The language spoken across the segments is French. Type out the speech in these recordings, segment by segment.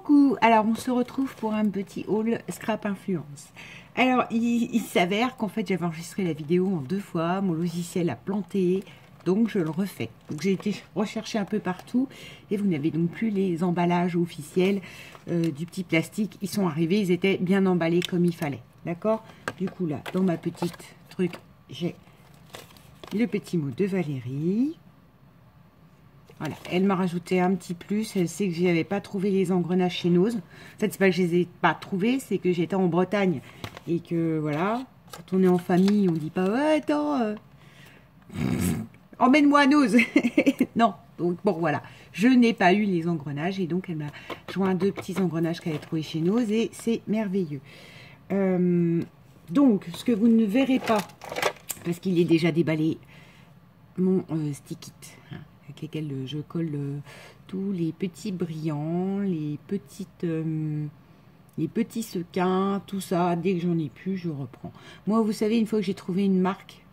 Coucou, alors on se retrouve pour un petit haul Scrap Influence. Alors il s'avère qu'en fait j'avais enregistré la vidéo en 2 fois, mon logiciel a planté, donc je le refais. Donc j'ai été rechercher un peu partout et vous n'avez donc plus les emballages officiels du petit plastique. Ils sont arrivés, ils étaient bien emballés comme il fallait, d'accord? Du coup là, dans ma petite truc, j'ai le petit mot de Valérie. Voilà, elle m'a rajouté un petit plus. Elle sait que je n'avais pas trouvé les engrenages chez Nose. En fait, c'est pas que je les ai pas trouvés, c'est que j'étais en Bretagne et que voilà, quand on est en famille, on dit pas ouais, attends, emmène-moi à Nose. Non, donc bon voilà, je n'ai pas eu les engrenages et donc elle m'a joint 2 petits engrenages qu'elle a trouvés chez Nose et c'est merveilleux. Donc, ce que vous ne verrez pas, parce qu'il est déjà déballé, mon stick it. Avec lesquels je colle tous les petits brillants, les petits sequins, tout ça. Dès que j'en ai plus, je reprends. Moi, vous savez, une fois que j'ai trouvé une marque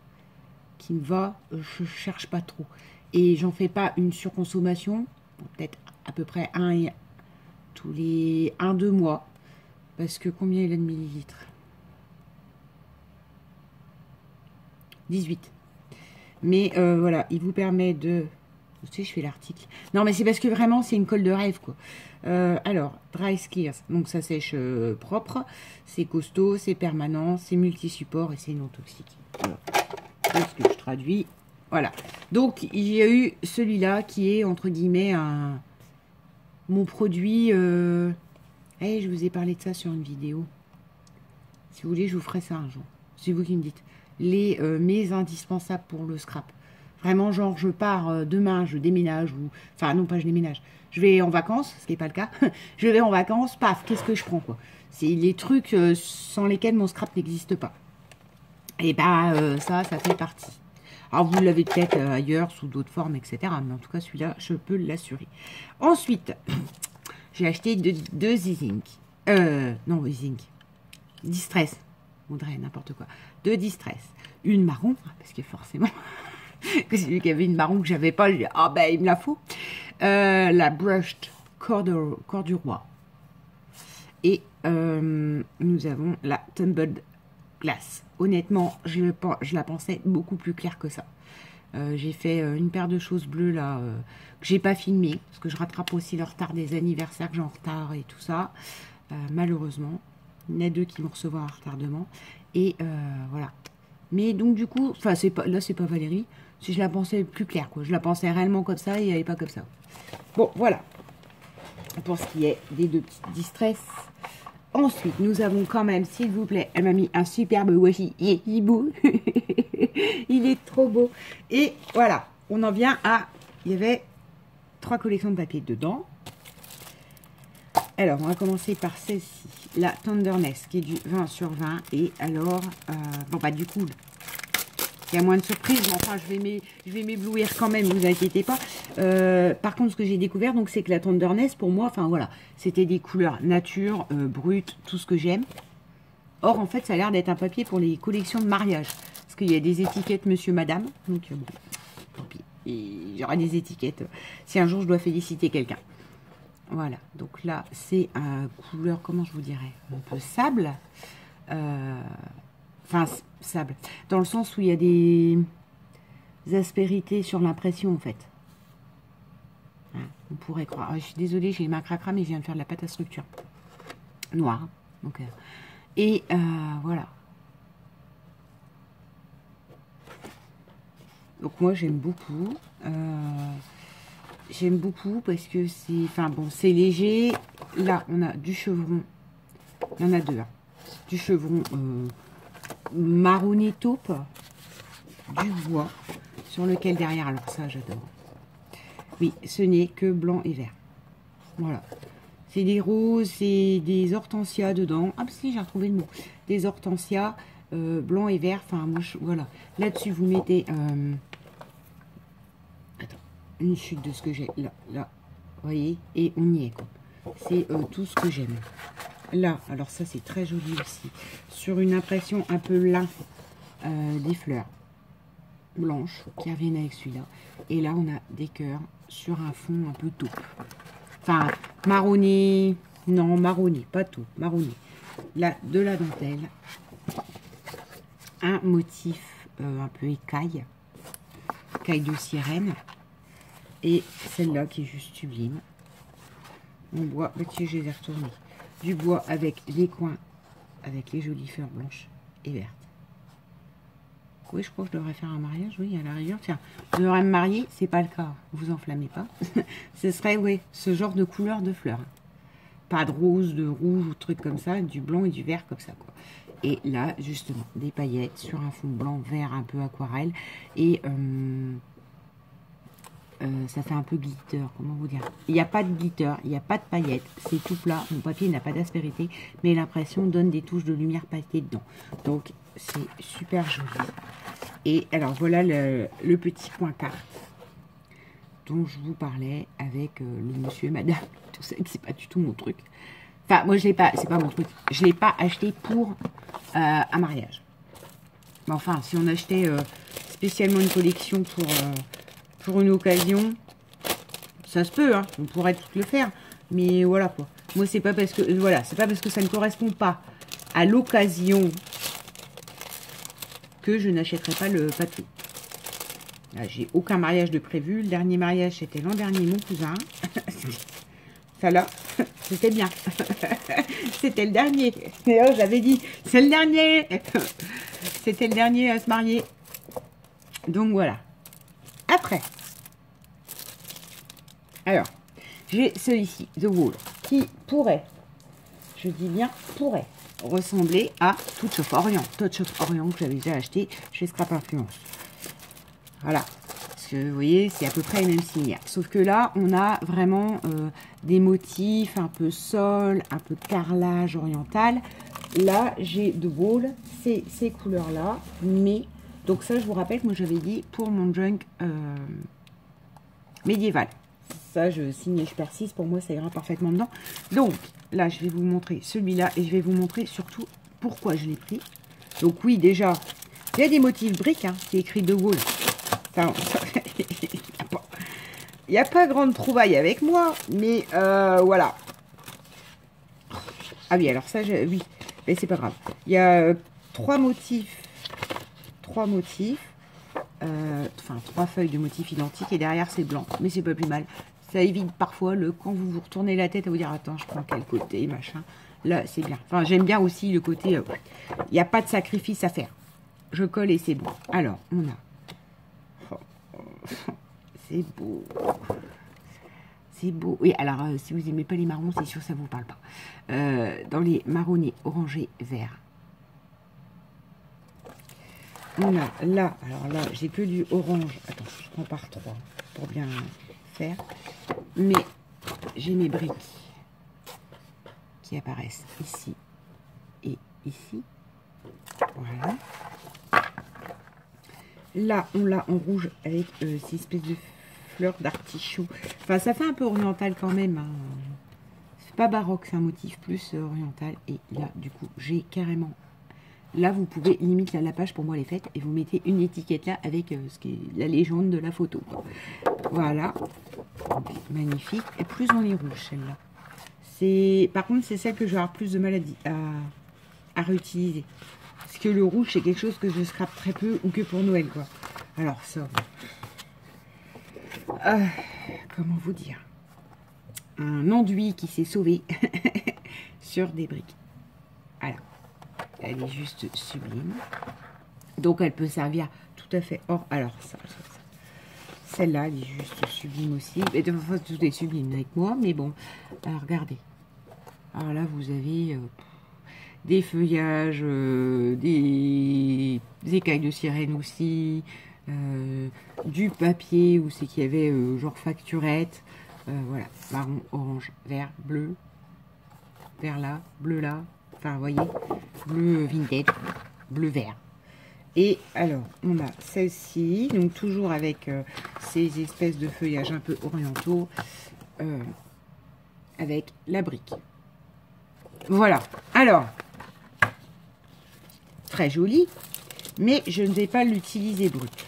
qui me va, je cherche pas trop. Et j'en fais pas une surconsommation, peut-être à peu près tous les 1-2 mois. Parce que combien il a de millilitres? 18. Mais voilà, il vous permet de... Vous savez, je fais l'article. Non, mais c'est parce que vraiment, c'est une colle de rêve, quoi. Alors, Dry Clears. Donc, ça sèche propre. C'est costaud, c'est permanent, c'est multi-support et c'est non toxique. Voilà. C'est ce que je traduis. Voilà. Donc, il y a eu celui-là qui est, entre guillemets, mon produit. Je vous ai parlé de ça sur une vidéo. Si vous voulez, je vous ferai ça un jour. C'est vous qui me dites. Mes indispensables pour le scrap. Vraiment, genre, je pars demain, je déménage, ou... Enfin, non, pas je déménage. Je vais en vacances, ce qui n'est pas le cas. Je vais en vacances, paf, qu'est-ce que je prends, quoi? C'est les trucs sans lesquels mon scrap n'existe pas. Et bah, ça fait partie. Alors, vous l'avez peut-être ailleurs, sous d'autres formes, etc. Mais en tout cas, celui-là, je peux l'assurer. Ensuite, j'ai acheté deux Zink. Non, Zink. Distress. On dirait n'importe quoi. 2 Distress. Une marron, parce que forcément... que c'est lui qui avait une marron que j'avais pas, je dis, ah ben il me la faut. La Brushed Corduroy. Et nous avons la Tumbled Glass. Honnêtement, je la pensais beaucoup plus claire que ça. J'ai fait une paire de choses bleues là, que j'ai pas filmé, parce que je rattrape aussi le retard des anniversaires que j'ai en retard et tout ça. Malheureusement, il y en a 2 qui vont recevoir un retardement. Et voilà. Mais donc du coup, enfin là c'est pas Valérie, si je la pensais plus claire quoi, je la pensais réellement comme ça et elle n'est pas comme ça. Bon voilà, pour ce qui est des 2 petites distress. Ensuite nous avons quand même, s'il vous plaît, elle m'a mis un superbe washi, il est beau, il est trop beau. Et voilà, on en vient à, il y avait 3 collections de papier dedans. Alors on va commencer par celle-ci. La Tenderness qui est du 20/20 et alors bon bah du coup il y a moins de surprises mais enfin je vais m'éblouir quand même, vous inquiétez pas. Par contre ce que j'ai découvert donc c'est que la Tenderness pour moi enfin voilà c'était des couleurs nature, brutes, tout ce que j'aime. Or en fait ça a l'air d'être un papier pour les collections de mariage parce qu'il y a des étiquettes monsieur madame donc bon, tant pis, il y aura des étiquettes si un jour je dois féliciter quelqu'un. Voilà, donc là, c'est couleur, comment je vous dirais, un peu sable. Enfin, sable. Dans le sens où il y a des aspérités sur l'impression, en fait. Hein, on pourrait croire. Je suis désolée, j'ai les mains cracra, mais je viens de faire de la pâte à structure. Noire. Donc, voilà. Donc, moi, j'aime beaucoup. J'aime beaucoup parce que c'est, enfin bon, c'est léger. Là, on a du chevron. Il y en a 2. Hein. Du chevron marronné taupe, du bois, sur lequel derrière, alors ça, j'adore. Oui, ce n'est que blanc et vert. Voilà. C'est des roses, c'est des hortensias dedans. Ah, si, j'ai retrouvé le mot. Des hortensias blanc et vert. Enfin, moi, voilà. Là-dessus, vous mettez... une chute de ce que j'ai là, vous voyez, et on y est quoi. C'est tout ce que j'aime. Là, alors ça c'est très joli aussi. Sur une impression un peu lin, des fleurs blanches qui reviennent avec celui-là. Et là on a des cœurs sur un fond un peu taupe. Enfin, marronné, Non, marronné, pas tout, marronné. Là, de la dentelle. Un motif un peu écaille. Écaille de sirène. Et celle-là qui est juste sublime. En bois, bah, je les ai retournés. Du bois avec les coins, avec les jolies fleurs blanches et vertes. Oui, je crois que je devrais faire un mariage, oui, à la rigueur. Tiens, je devrais me marier, c'est pas le cas, vous enflammez pas. Ce serait, oui, ce genre de couleur de fleurs. Pas de rose, de rouge ou de trucs comme ça, du blanc et du vert comme ça, quoi. Et là, justement, des paillettes sur un fond blanc, vert, un peu aquarelle. Et ça fait un peu glitter, comment vous dire. Il n'y a pas de glitter, il n'y a pas de paillettes, c'est tout plat. Mon papier n'a pas d'aspérité, mais l'impression donne des touches de lumière pailletée dedans. Donc, c'est super joli. Et alors, voilà le petit point carte dont je vous parlais avec le monsieur et madame. Tout ça, c'est pas du tout mon truc. Enfin, moi, je l'ai pas, c'est pas mon truc. Je l'ai pas acheté pour un mariage. Mais enfin, si on achetait spécialement une collection pour une occasion, ça se peut, hein, on pourrait tout le faire. Mais voilà, quoi. Moi, c'est pas parce que, voilà, c'est pas parce que ça ne correspond pas à l'occasion que je n'achèterai pas le papier. Là, j'ai aucun mariage de prévu. Le dernier mariage, c'était l'an dernier, mon cousin. Ça là, c'était bien. C'était le dernier. D'ailleurs, j'avais dit, c'est le dernier. C'était le dernier à se marier. Donc voilà. Après. Alors, j'ai celui-ci, The Wall, qui pourrait, je dis bien pourrait, ressembler à Touch of Orient. Touch of Orient que j'avais déjà acheté chez Scrap Influence. Voilà. Parce que vous voyez, c'est à peu près les mêmes signes. Sauf que là, on a vraiment des motifs un peu sol, un peu carrelage oriental. Là, j'ai The Wall, c'est ces couleurs-là. Mais, donc ça, je vous rappelle que moi, j'avais dit pour mon junk médiéval. Ça, je signe et je persiste. Pour moi, ça ira parfaitement dedans. Donc, là, je vais vous montrer celui-là. Et je vais vous montrer surtout pourquoi je l'ai pris. Donc, oui, déjà, il y a des motifs briques. Hein, c'est écrit The Wall. Il n'y a pas grande trouvaille avec moi. Mais, voilà. Ah oui, alors ça, oui. Mais c'est pas grave. Il y a trois motifs. Enfin, 3 feuilles de motifs identiques. Et derrière, c'est blanc. Mais c'est pas plus mal. Ça évite parfois quand vous vous retournez la tête à vous dire attends, je prends quel côté, machin. Là, c'est bien. Enfin, j'aime bien aussi le côté. Il n'y a pas de sacrifice à faire. Je colle et c'est bon. Alors, on a. C'est beau. C'est beau. Oui, alors, si vous n'aimez pas les marrons, c'est sûr que ça ne vous parle pas. Dans les marronnés, orangés, verts. On a là, alors là, j'ai que du orange. Attends, je prends par 3 pour bien faire. Mais j'ai mes briques qui apparaissent ici et ici. Voilà. Là, on l'a en rouge avec ces espèces de fleurs d'artichaut. Enfin, ça fait un peu oriental quand même. Hein. C'est pas baroque, c'est un motif plus oriental. Et là, du coup, j'ai carrément... Là, vous pouvez limite la page pour moi les faites et vous mettez une étiquette là avec ce qui est la légende de la photo. Voilà, magnifique. Et plus on est rouge celle-là. C'est, par contre, c'est celle que je vais avoir plus de mal à réutiliser. Parce que le rouge, c'est quelque chose que je scrape très peu ou que pour Noël, quoi. Alors ça, comment vous dire, un enduit qui s'est sauvé sur des briques. Voilà. Elle est juste sublime. Donc, elle peut servir tout à fait hors... Alors, ça. Celle-là, elle est juste sublime aussi. Et de toute façon, tout est sublime avec moi. Mais bon, alors, regardez. Alors là, vous avez des feuillages, des écailles de sirène aussi, du papier où c'est qu'il y avait genre facturette. Voilà, marron, orange, vert, bleu. Vert là, bleu là. Enfin, vous voyez, bleu vintage, bleu vert. Et alors, on a celle-ci, donc toujours avec ces espèces de feuillages un peu orientaux, avec la brique. Voilà. Alors, très joli, mais je ne vais pas l'utiliser brut.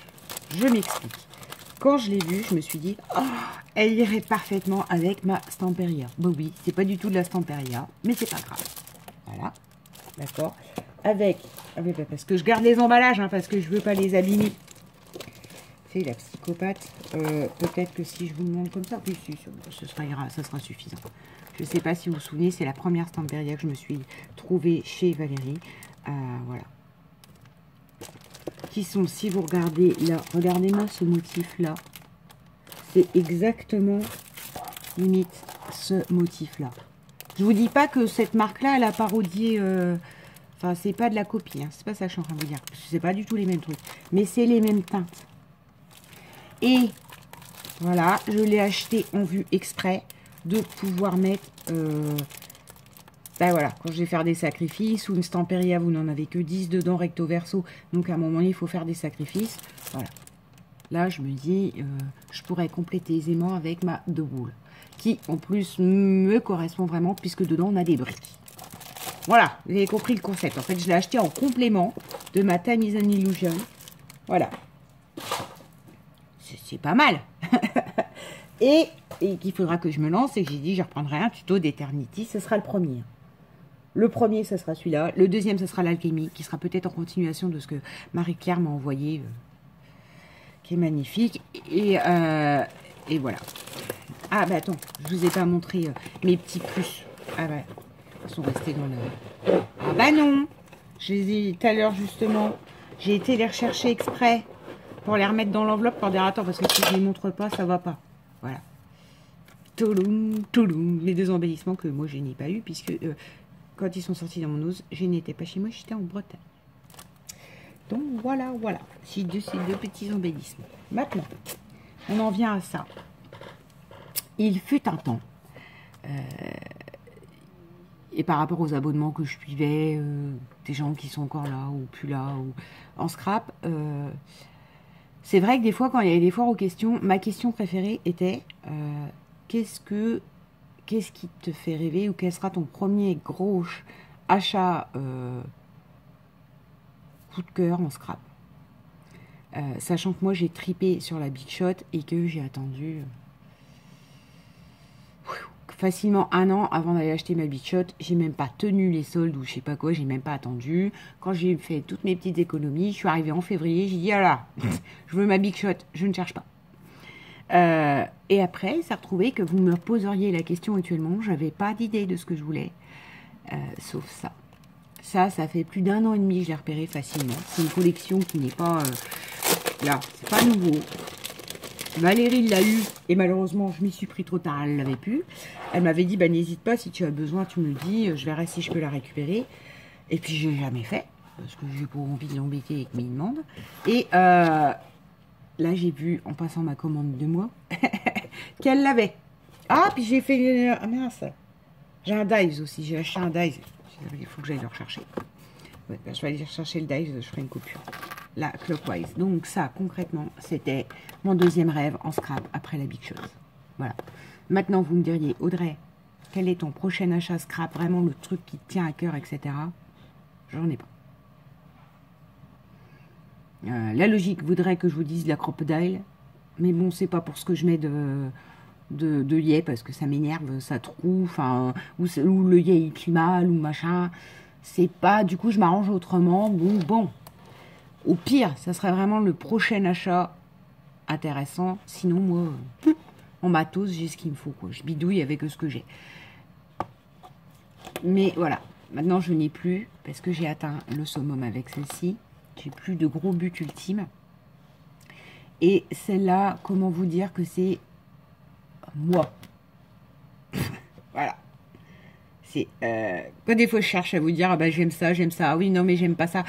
Je m'explique. quand je l'ai vue, je me suis dit, oh, elle irait parfaitement avec ma Stamperia. Bon oui, c'est pas du tout de la Stamperia, mais c'est pas grave. Voilà, d'accord. Avec, parce que je garde les emballages, hein, parce que je veux pas les abîmer. C'est la psychopathe. Peut-être que si je vous le montre comme ça, oui, si, ce sera, ça sera suffisant. Je sais pas si vous vous souvenez, c'est la première Stamperia que je me suis trouvée chez Valérie. Voilà. Qui sont, si vous regardez là, regardez-moi ce motif-là. C'est exactement, limite, ce motif-là. Je vous dis pas que cette marque-là, elle a parodié... Enfin, c'est pas de la copie, hein, c'est pas ça que je suis en train de vous dire. C'est pas du tout les mêmes trucs. Mais c'est les mêmes teintes. Et voilà, je l'ai acheté en vue exprès de pouvoir mettre... ben voilà, quand je vais faire des sacrifices, ou une Stamperia, vous n'en avez que 10 dedans, recto verso. Donc à un moment donné, il faut faire des sacrifices. Voilà. Là, je me dis, je pourrais compléter aisément avec ma The Wool, qui en plus me correspond vraiment, puisque dedans on a des briques. Voilà, vous avez compris le concept. En fait, je l'ai acheté en complément de ma Time is an Illusion. Voilà. C'est pas mal. et qu'il faudra que je me lance, et que j'ai dit, je reprendrai un tuto d'Eternity. Ce sera le premier. Le premier, ce sera celui-là. Le deuxième, ce sera l'alchimie, qui sera peut-être en continuation de ce que Marie-Claire m'a envoyé, qui est magnifique. Et voilà. Ah, bah attends, je vous ai pas montré mes petits plus. Ah, bah, ils sont restés dans le... Ah, bah non. Je les ai tout à l'heure, justement. J'ai été les rechercher exprès pour les remettre dans l'enveloppe pour dire, attends, parce que si je les montre pas, ça va pas. Voilà. Touloum, touloum. Les deux embellissements que moi, je n'ai pas eu, puisque... quand ils sont sortis dans mon ose, je n'étais pas chez moi, j'étais en Bretagne. Donc voilà, voilà. Ces deux petits embellissements. Maintenant, on en vient à ça. Il fut un temps, et par rapport aux abonnements que je suivais, des gens qui sont encore là ou plus là, ou en scrap, c'est vrai que des fois, quand il y avait des foires aux questions, ma question préférée était qu'est-ce qui te fait rêver, ou quel sera ton premier gros achat coup de cœur en scrap, sachant que moi j'ai tripé sur la Big Shot et que j'ai attendu facilement 1 an avant d'aller acheter ma Big Shot. J'ai même pas tenu les soldes ou je sais pas quoi, j'ai même pas attendu. Quand j'ai fait toutes mes petites économies, je suis arrivée en février, j'ai dit ah là, je veux ma Big Shot, je ne cherche pas. Et après, ça a retrouvé que vous me poseriez la question actuellement. J'avais pas d'idée de ce que je voulais, sauf ça. Ça fait plus d'1 an et demi que je l'ai repéré facilement. C'est une collection qui n'est pas... là, c'est pas nouveau. Valérie l'a eu et malheureusement, je m'y suis pris trop tard, elle l'avait plus. Elle m'avait dit, bah, n'hésite pas, si tu as besoin, tu me le dis, je verrai si je peux la récupérer. Et puis, j'ai jamais fait, parce que j'ai pas envie de l'embêter avec mes demandes. Et... là, j'ai vu, en passant ma commande de moi, qu'elle l'avait. Ah, puis j'ai fait... Ah, mince. J'ai un Dives aussi. J'ai acheté un Dives. Il faut que j'aille le rechercher. Ouais, ben, je vais aller rechercher le Dives. Je ferai une coupure. Là, Clockwise. Donc ça, concrètement, c'était mon deuxième rêve en scrap après la Big Shot. Voilà. Maintenant, vous me diriez, Audrey, quel est ton prochain achat scrap? Vraiment le truc qui te tient à cœur, etc. J'en ai pas. La logique voudrait que je vous dise la crocodile, mais bon, c'est pas pour ce que je mets de yé, parce que ça m'énerve, ça trouve, enfin, ou le yé il plie mal, ou machin. C'est pas, du coup, je m'arrange autrement. Bon. Au pire, ça serait vraiment le prochain achat intéressant. Sinon, moi, en matos, j'ai ce qu'il me faut, quoi. Je bidouille avec ce que j'ai. Mais voilà, maintenant, je n'ai plus, parce que j'ai atteint le summum avec celle-ci. J'ai plus de gros buts ultimes. Et celle-là, comment vous dire que c'est moi. Voilà. C'est quand des fois je cherche à vous dire, ah bah j'aime ça, ah oui, non mais j'aime pas ça.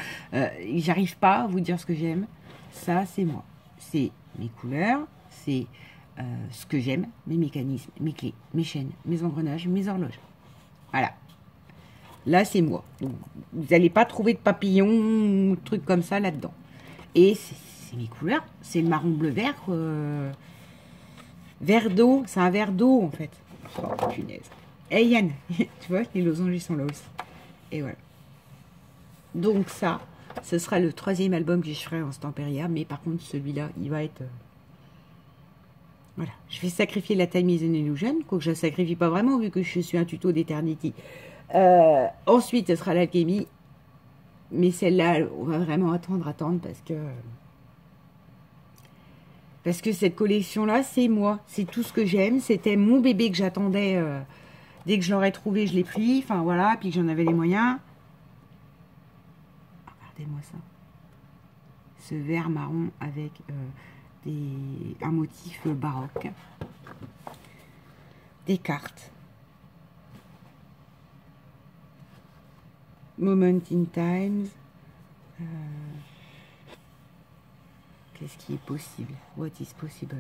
J'arrive pas à vous dire ce que j'aime. Ça, c'est moi. C'est mes couleurs, c'est ce que j'aime, mes mécanismes, mes clés, mes chaînes, mes engrenages, mes horloges. Voilà. Là, c'est moi. Donc, vous n'allez pas trouver de papillons ou trucs comme ça là-dedans. Et c'est mes couleurs. C'est le marron bleu vert. Vert d'eau. C'est un verre d'eau, en fait. Oh, punaise. Hey, Yann. Tu vois, les losanges, ils sont là aussi. Et voilà. Donc ça, ce sera le 3e album que je ferai en Stamperia. Mais par contre, celui-là, il va être Voilà, je vais sacrifier la Time is an Illusion, quoique je ne la sacrifie pas vraiment vu que je suis un tuto d'Eternity. Ensuite, ce sera l'alchimie. Mais celle-là, on va vraiment attendre parce que cette collection-là, c'est moi. C'est tout ce que j'aime. C'était mon bébé que j'attendais. Dès que je l'aurais trouvé, je l'ai pris. Enfin, voilà. Puis que j'en avais les moyens. Regardez-moi ça. Ce vert marron avec un motif baroque. Des cartes. Moment in Times. Qu'est-ce qui est possible? What is possible?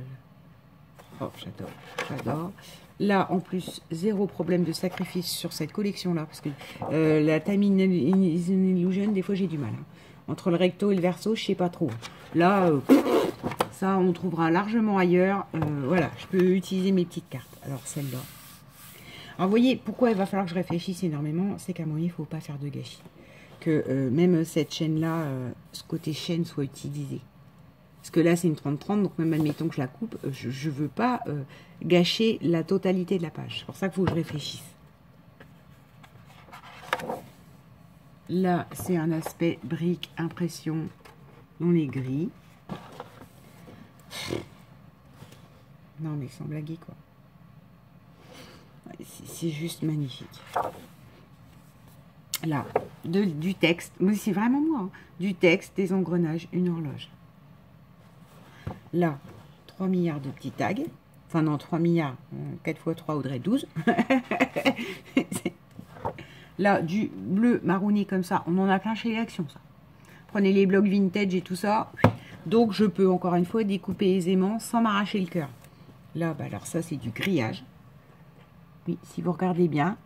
Oh, j'adore, j'adore. Là, en plus, zéro problème de sacrifice sur cette collection-là, parce que la Time is an Illusion, des fois, j'ai du mal. Hein. Entre le recto et le verso, je sais pas trop. Là, ça, on trouvera largement ailleurs. Voilà, je peux utiliser mes petites cartes. Alors, celle-là. Alors, vous voyez, pourquoi il va falloir que je réfléchisse énormément, c'est qu'à un moment, il ne faut pas faire de gâchis. Que même cette chaîne-là, ce côté chaîne soit utilisé. Parce que là, c'est une 30-30, donc même admettons que je la coupe, je ne veux pas gâcher la totalité de la page. C'est pour ça qu'il faut que je réfléchisse. Là, c'est un aspect brique, impression dans les gris. Non, mais sans blaguer, quoi. C'est juste magnifique. Là, du texte. Mais c'est vraiment moi. Hein. Du texte, des engrenages, une horloge. Là, 3 milliards de petits tags. Enfin, non, 3 milliards. 4 x 3 voudrait 12. Là, du bleu marronné comme ça. On en a plein chez les Actions, ça. Prenez les blocs vintage et tout ça. Donc, je peux, encore une fois, découper aisément sans m'arracher le cœur. Là, bah, alors ça, c'est du grillage. Oui, si vous regardez bien,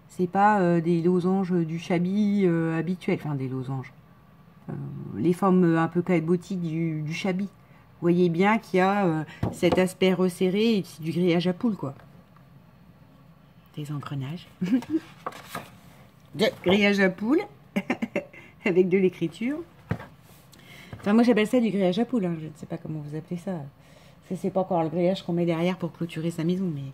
c'est pas des losanges du Chabi habituel. Enfin, des losanges. Les formes un peu cabotiques du Chabi. Vous voyez bien qu'il y a cet aspect resserré et c'est du grillage à poule, quoi. Des engrenages. De grillage à poule. Avec de l'écriture. Enfin, moi, j'appelle ça du grillage à poule. Hein. Je ne sais pas comment vous appelez ça. C'est pas encore le grillage qu'on met derrière pour clôturer sa maison, mais...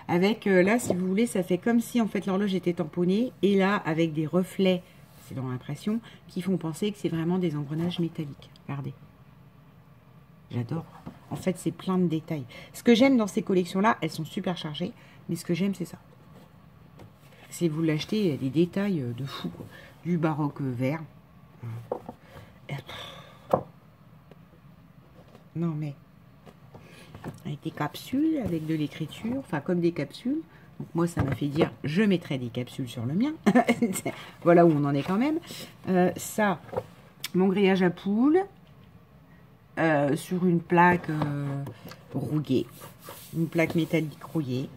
Avec, là, si vous voulez, ça fait comme si, en fait, l'horloge était tamponnée. Et là, avec des reflets, c'est dans l'impression, qui font penser que c'est vraiment des engrenages métalliques. Regardez. J'adore. En fait, c'est plein de détails. Ce que j'aime dans ces collections-là, elles sont super chargées. Mais ce que j'aime, c'est ça. C'est vous l'achetez, des détails de fou. Quoi. Du baroque vert. Non, mais... avec des capsules, avec de l'écriture, enfin comme des capsules. Donc moi, ça m'a fait dire, je mettrai des capsules sur le mien. Voilà où on en est quand même. Ça, mon grillage à poule, sur une plaque rouillée. Une plaque métallique rouillée.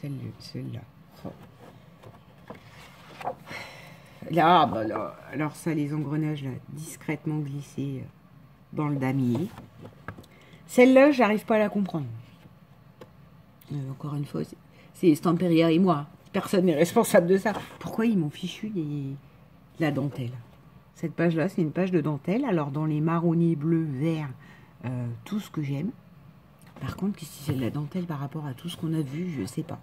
Celle-là. Oh. Là, bah là, alors ça, les engrenages, là, discrètement glissés dans le damier. Celle-là, j'arrive pas à la comprendre. Encore une fois, c'est Stamperia et moi. Personne n'est responsable de ça. Pourquoi ils m'ont fichu de la dentelle? Cette page-là, c'est une page de dentelle. Alors, dans les marronniers, bleus, verts, tout ce que j'aime. Par contre, qu'est-ce que c'est de la dentelle par rapport à tout ce qu'on a vu? Je sais pas.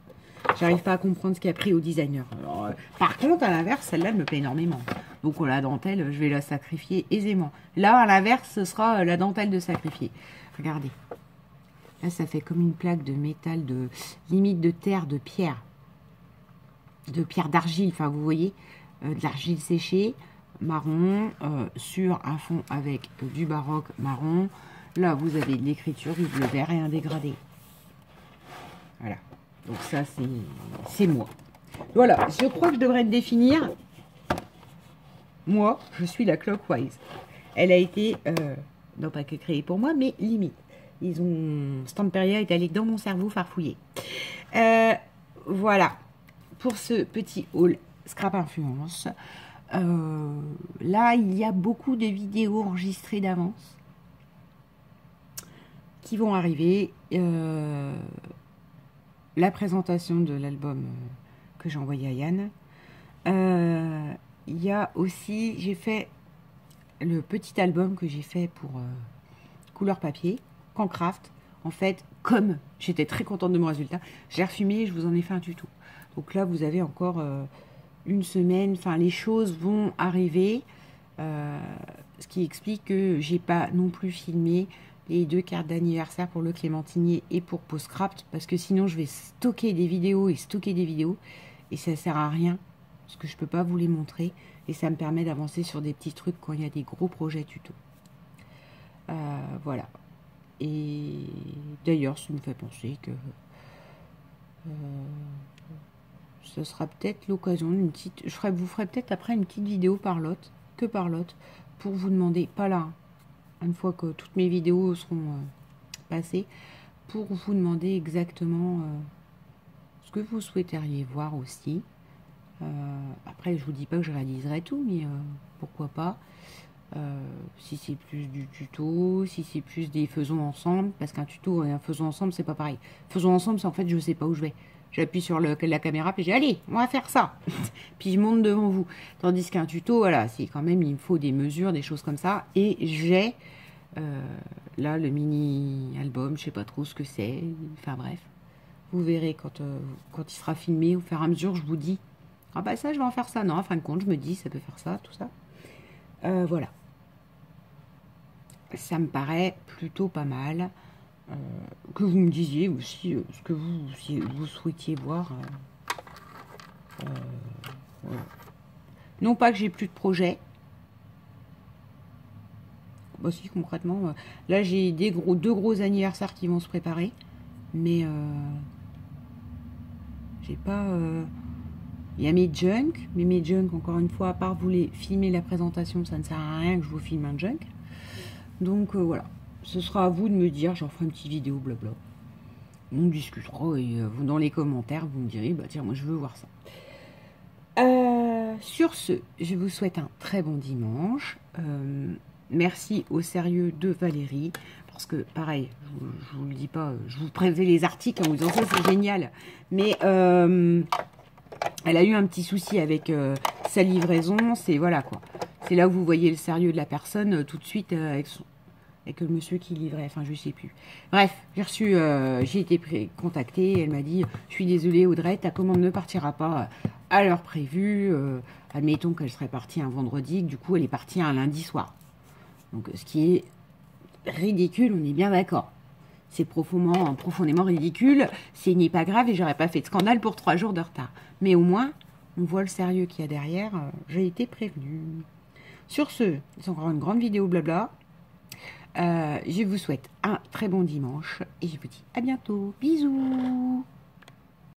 J'arrive pas à comprendre ce qu'il a pris au designer. Alors, par contre, à l'inverse, celle-là, elle me plaît énormément. Donc, la dentelle, je vais la sacrifier aisément. Là, à l'inverse, ce sera la dentelle de sacrifier. Regardez. Là, ça fait comme une plaque de métal, de limite de terre, de pierre. De pierre d'argile, enfin, vous voyez. De l'argile séchée, marron, sur un fond avec du baroque marron. Là, vous avez de l'écriture, du bleu vert et un dégradé. Voilà. Donc ça, c'est moi. Voilà, je crois que je devrais me définir. Moi, je suis la Clockwise. Elle a été, non pas que créée pour moi, mais limite. Stamperia est allé dans mon cerveau farfouiller. Voilà. Pour ce petit haul Scrap Influence. Là, il y a beaucoup de vidéos enregistrées d'avance qui vont arriver. La présentation de l'album que j'ai envoyé à Yann. Il y a aussi, j'ai fait le petit album que j'ai fait pour couleur papier, Cancraft. En fait, comme j'étais très contente de mon résultat, j'ai refumé et je vous en ai fait un tuto. Donc là, vous avez encore une semaine. Enfin, les choses vont arriver. Ce qui explique que j'ai pas non plus filmé les 2 cartes d'anniversaire pour le Clémentinier et pour Postcraft, parce que sinon je vais stocker des vidéos et ça sert à rien parce que je peux pas vous les montrer et ça me permet d'avancer sur des petits trucs quand il y a des gros projets tuto. Voilà. Et d'ailleurs, ça me fait penser que ce sera peut-être l'occasion d'une petite. Vous ferai peut-être après une petite vidéo par lot, pour vous demander, pas là, une fois que toutes mes vidéos seront passées, pour vous demander exactement ce que vous souhaiteriez voir aussi. Après, je vous dis pas que je réaliserai tout, mais pourquoi pas. Si c'est plus du tuto, si c'est plus des faisons ensemble, parce qu'un tuto et un faisons ensemble, c'est pas pareil. Faisons ensemble, c'est en fait, je sais pas où je vais. J'appuie sur la caméra, puis je dis, allez, on va faire ça. Puis je monte devant vous. Tandis qu'un tuto, voilà, c'est quand même, il me faut des mesures, des choses comme ça. Et j'ai, là, le mini-album, je sais pas trop ce que c'est. Enfin bref, vous verrez quand il sera filmé, au fur et à mesure, je vous dis, ah bah ça, je vais en faire ça. Non, en fin de compte, je me dis, ça peut faire ça, tout ça. Voilà. Ça me paraît plutôt pas mal. Que vous me disiez aussi ce que vous souhaitiez voir. Voilà. Non pas que j'ai plus de projets. Bah si, concrètement. Là, j'ai deux gros anniversaires qui vont se préparer. Mais j'ai pas... Il y a mes junk. Mais mes junk, encore une fois, à part vous les filmer la présentation, ça ne sert à rien que je vous filme un junk. Donc voilà. Ce sera à vous de me dire, j'en ferai une petite vidéo, blabla. On discutera et vous, dans les commentaires, vous me direz, bah tiens, moi je veux voir ça. Sur ce, je vous souhaite un très bon dimanche. Merci au sérieux de Valérie. Parce que, pareil, je vous le dis pas, je vous préfère les articles en vous disant ça, c'est génial. Mais elle a eu un petit souci avec sa livraison. C'est voilà quoi. C'est là où vous voyez le sérieux de la personne tout de suite avec le monsieur qui livrait, enfin je sais plus. Bref, j'ai été contactée, elle m'a dit, je suis désolée Audrey, ta commande ne partira pas à l'heure prévue, admettons qu'elle serait partie un vendredi, du coup elle est partie un lundi soir. Donc ce qui est ridicule, on est bien d'accord. C'est profondément ridicule, ce n'est pas grave et j'aurais pas fait de scandale pour 3 jours de retard. Mais au moins, on voit le sérieux qu'il y a derrière, j'ai été prévenue. Sur ce, c'est encore une grande vidéo blabla. Je vous souhaite un très bon dimanche et je vous dis à bientôt. Bisous!